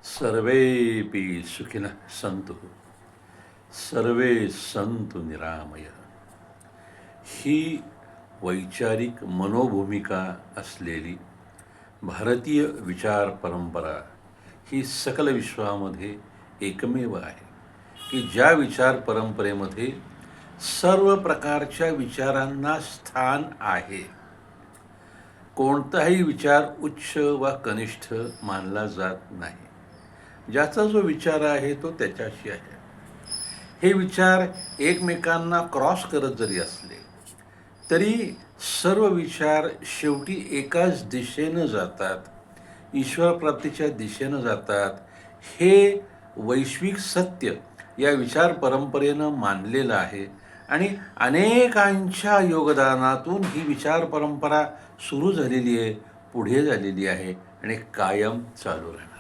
सर्वेपि सुखिनः सन्तु सर्वे सन्तु निरामयः. ही वैचारिक मनोभूमिका असलेली भारतीय विचार परंपरा ही सकल विश्वामध्ये एकमेव आहे की ज्या विचार परंपरेमध्ये सर्व प्रकारच्या विचारांना स्थान आहे. कोणताही विचार उच्च वा कनिष्ठ मानला जात नाही. ज्याचा जो विचार आहे तो त्याच्याशी आहे. हे विचार एकमेकांना क्रॉस करत जरी असले तरी सर्व विचार शेवटी एकाच दिशेनं जातात, ईश्वरप्राप्तीच्या दिशेनं जातात. हे वैश्विक सत्य या विचार परंपरेनं मानलेलं आहे आणि अनेकांच्या योगदानातून ही विचार परंपरा सुरू झालेली आहे, पुढे झालेली आहे आणि कायम चालू राहणार.